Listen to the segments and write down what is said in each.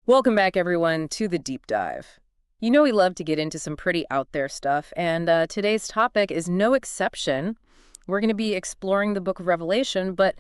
Welcome back, everyone, to the deep dive. You know we love to get into some pretty out there stuff, and today's topic is no exception. We're going to be exploring the book of Revelation, but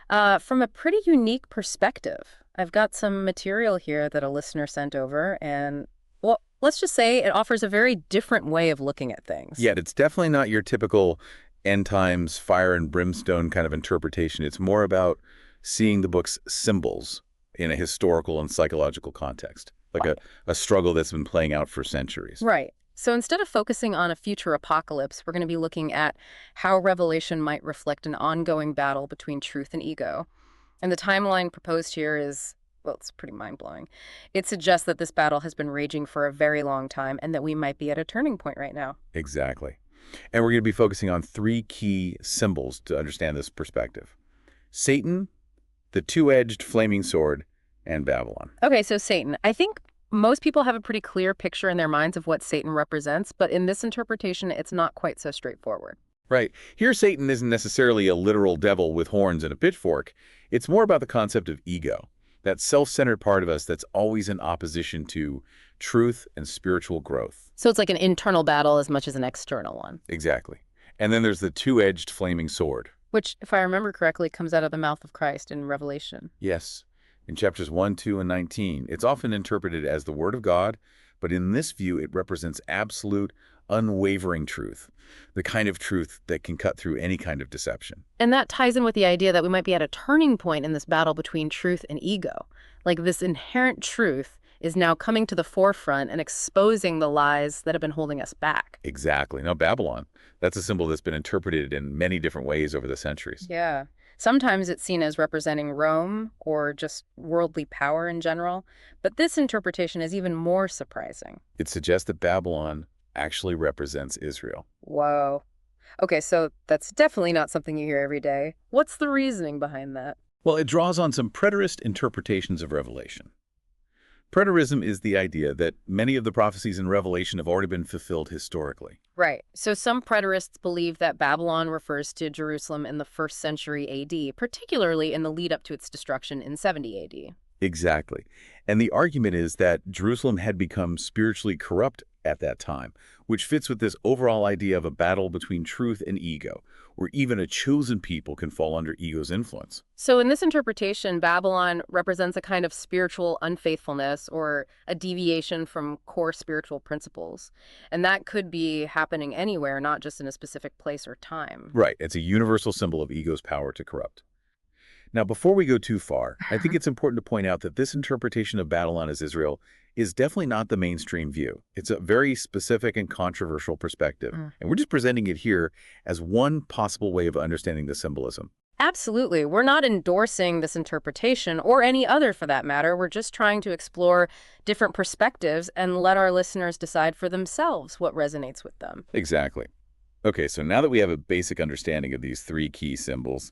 from a pretty unique perspective. I've got some material here that a listener sent over, and, well, let's just say it offers a very different way of looking at things. Yet it's definitely not your typical end times fire and brimstone kind of interpretation. It's more about seeing the book's symbols in a historical and psychological context, like a struggle that's been playing out for centuries. Right. So instead of focusing on a future apocalypse, we're going to be looking at how Revelation might reflect an ongoing battle between truth and ego. And the timeline proposed here is, well, it's pretty mind-blowing. It suggests that this battle has been raging for a very long time and that we might be at a turning point right now. Exactly. And we're going to be focusing on three key symbols to understand this perspective: Satan, the two-edged flaming sword, and Babylon. Okay, so Satan. I think most people have a pretty clear picture in their minds of what Satan represents, but in this interpretation, it's not quite so straightforward. Right. Here, Satan isn't necessarily a literal devil with horns and a pitchfork. It's more about the concept of ego, that self-centered part of us that's always in opposition to truth and spiritual growth. So it's like an internal battle as much as an external one, Exactly. And then there's the two-edged flaming sword. which, if I remember correctly, comes out of the mouth of Christ in Revelation. Yes. In chapters 1, 2, and 19, it's often interpreted as the Word of God, but in this view, it represents absolute, unwavering truth, the kind of truth that can cut through any kind of deception. And that ties in with the idea that we might be at a turning point in this battle between truth and ego. Like this inherent truth is now coming to the forefront and exposing the lies that have been holding us back. Exactly. Now, Babylon, that's a symbol that's been interpreted in many different ways over the centuries. Yeah. Sometimes it's seen as representing Rome or just worldly power in general, but this interpretation is even more surprising. It suggests that Babylon actually represents Israel. Whoa. Okay, so that's definitely not something you hear every day. What's the reasoning behind that? Well, it draws on some preterist interpretations of Revelation. Preterism is the idea that many of the prophecies in Revelation have already been fulfilled historically. Right. So some preterists believe that Babylon refers to Jerusalem in the 1st century AD, particularly in the lead up to its destruction in 70 AD. Exactly. And the argument is that Jerusalem had become spiritually corrupt at that time, which fits with this overall idea of a battle between truth and ego, where even a chosen people can fall under ego's influence. So in this interpretation, Babylon represents a kind of spiritual unfaithfulness or a deviation from core spiritual principles. And that could be happening anywhere, not just in a specific place or time. Right. It's a universal symbol of ego's power to corrupt. Now, before we go too far, I think it's important to point out that this interpretation of Babylon as Israel is definitely not the mainstream view. It's a very specific and controversial perspective, and we're just presenting it here as one possible way of understanding the symbolism. Absolutely. We're not endorsing this interpretation or any other for that matter. We're just trying to explore different perspectives and let our listeners decide for themselves what resonates with them. Exactly. Okay, so now that we have a basic understanding of these three key symbols,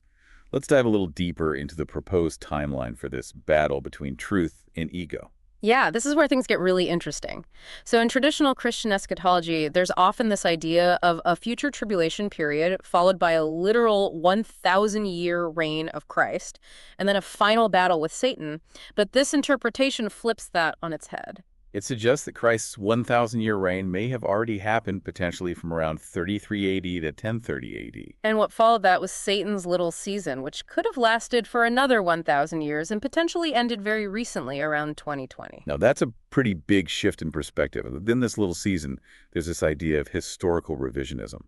let's dive a little deeper into the proposed timeline for this battle between truth and ego. Yeah, this is where things get really interesting. So in traditional Christian eschatology, there's often this idea of a future tribulation period followed by a literal 1,000-year reign of Christ, and then a final battle with Satan. But this interpretation flips that on its head. It suggests that Christ's 1,000-year reign may have already happened potentially from around 33 AD to 1030 AD. And what followed that was Satan's little season, which could have lasted for another 1,000 years and potentially ended very recently around 2020. Now, that's a pretty big shift in perspective. Within this little season, there's this idea of historical revisionism.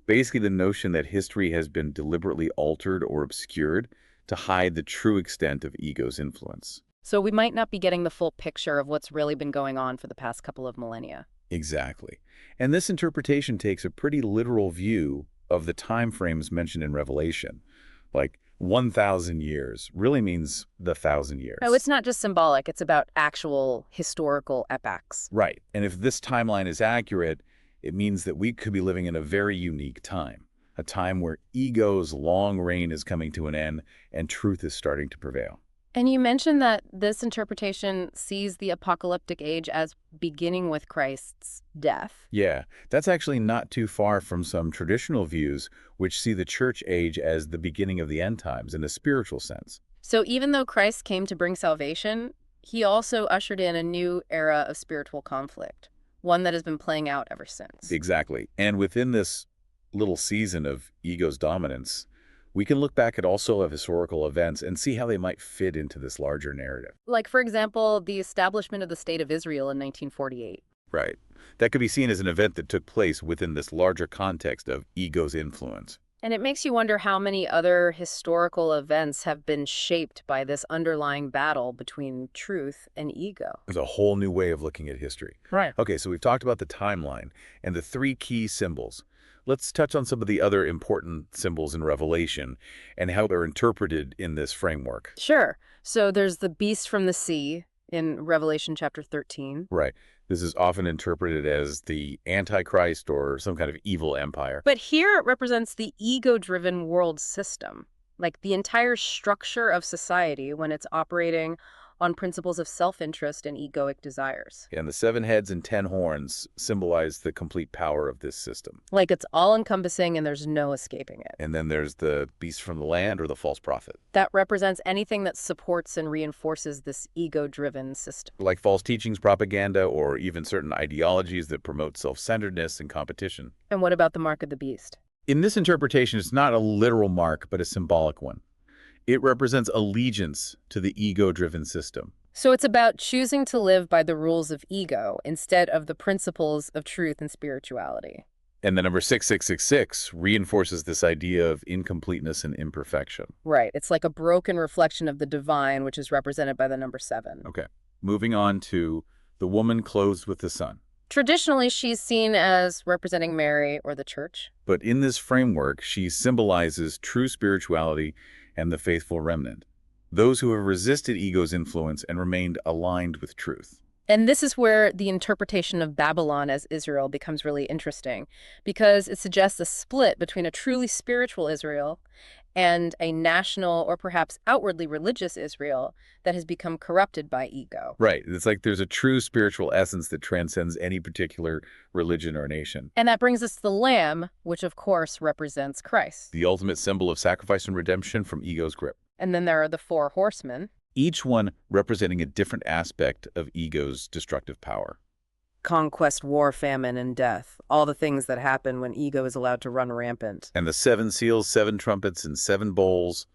Basically, the notion that history has been deliberately altered or obscured to hide the true extent of ego's influence. So we might not be getting the full picture of what's really been going on for the past couple of millennia. Exactly. And this interpretation takes a pretty literal view of the time frames mentioned in Revelation. Like 1,000 years really means the 1,000 years. Oh, it's not just symbolic. It's about actual historical epochs. Right. And if this timeline is accurate, it means that we could be living in a very unique time, a time where ego's long reign is coming to an end and truth is starting to prevail. And you mentioned that this interpretation sees the apocalyptic age as beginning with Christ's death. Yeah, that's actually not too far from some traditional views which see the church age as the beginning of the end times in a spiritual sense. So even though Christ came to bring salvation, He also ushered in a new era of spiritual conflict, one that has been playing out ever since. Exactly. And within this little season of ego's dominance, we can look back at also of historical events and see how they might fit into this larger narrative. Like, for example, the establishment of the State of Israel in 1948. Right. That could be seen as an event that took place within this larger context of ego's influence. And it makes you wonder how many other historical events have been shaped by this underlying battle between truth and ego. There's a whole new way of looking at history. Right. Okay, so we've talked about the timeline and the three key symbols. Let's touch on some of the other important symbols in Revelation and how they're interpreted in this framework. Sure. So there's the beast from the sea in Revelation chapter 13. Right. This is often interpreted as the Antichrist or some kind of evil empire. But here it represents the ego-driven world system, like the entire structure of society when it's operating on principles of self-interest and egoic desires. And the 7 heads and 10 horns symbolize the complete power of this system. Like it's all-encompassing and there's no escaping it. And then there's the beast from the land or the false prophet. That represents anything that supports and reinforces this ego-driven system. Like false teachings, propaganda, or even certain ideologies that promote self-centeredness and competition. And what about the mark of the beast? In this interpretation, it's not a literal mark, but a symbolic one. It represents allegiance to the ego-driven system. So it's about choosing to live by the rules of ego instead of the principles of truth and spirituality. And the number 6666 reinforces this idea of incompleteness and imperfection. Right. It's like a broken reflection of the divine, which is represented by the number 7. Okay. Moving on to the woman clothed with the sun. Traditionally, she's seen as representing Mary or the church. But in this framework, she symbolizes true spirituality and the faithful remnant, those who have resisted ego's influence and remained aligned with truth. And this is where the interpretation of Babylon as Israel becomes really interesting, because it suggests a split between a truly spiritual Israel and a national or perhaps outwardly religious Israel that has become corrupted by ego. Right. It's like there's a true spiritual essence that transcends any particular religion or nation. And that brings us to the Lamb, which of course represents Christ. The ultimate symbol of sacrifice and redemption from ego's grip. And then there are the 4 horsemen. Each one representing a different aspect of ego's destructive power. Conquest, war, famine, and death. All the things that happen when ego is allowed to run rampant. And the 7 seals, 7 trumpets, and 7 bowls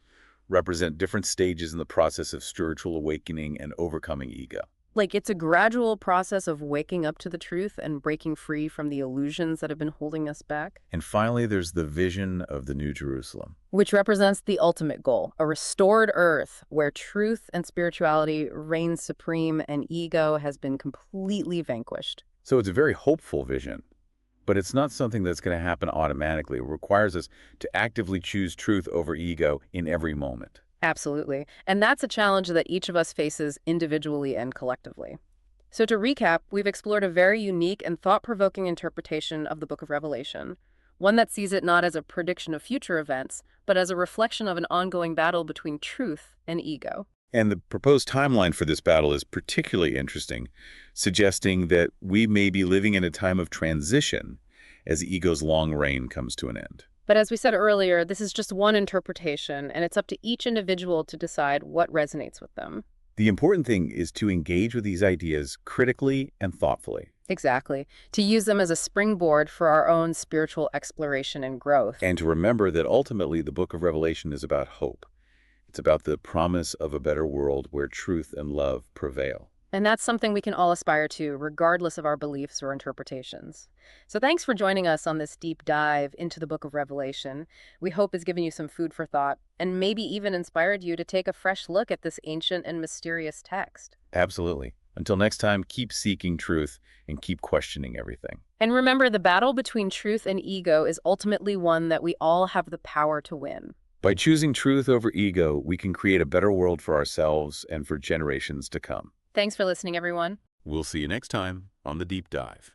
represent different stages in the process of spiritual awakening and overcoming ego. Like it's a gradual process of waking up to the truth and breaking free from the illusions that have been holding us back. And finally, there's the vision of the New Jerusalem, Which represents the ultimate goal, a restored earth where truth and spirituality reign supreme and ego has been completely vanquished. So it's a very hopeful vision, but it's not something that's going to happen automatically. It requires us to actively choose truth over ego in every moment. Absolutely. And that's a challenge that each of us faces individually and collectively. So to recap, we've explored a very unique and thought-provoking interpretation of the Book of Revelation, one that sees it not as a prediction of future events, but as a reflection of an ongoing battle between truth and ego. And the proposed timeline for this battle is particularly interesting, suggesting that we may be living in a time of transition as ego's long reign comes to an end. But as we said earlier, this is just one interpretation, and it's up to each individual to decide what resonates with them. The important thing is to engage with these ideas critically and thoughtfully. Exactly. To use them as a springboard for our own spiritual exploration and growth. And to remember that ultimately the book of Revelation is about hope. It's about the promise of a better world where truth and love prevail. And that's something we can all aspire to, regardless of our beliefs or interpretations. So thanks for joining us on this deep dive into the Book of Revelation. We hope it's given you some food for thought, and maybe even inspired you to take a fresh look at this ancient and mysterious text. Absolutely. Until next time, keep seeking truth and keep questioning everything. And remember, the battle between truth and ego is ultimately one that we all have the power to win. By choosing truth over ego, we can create a better world for ourselves and for generations to come. Thanks for listening, everyone. We'll see you next time on The Deep Dive.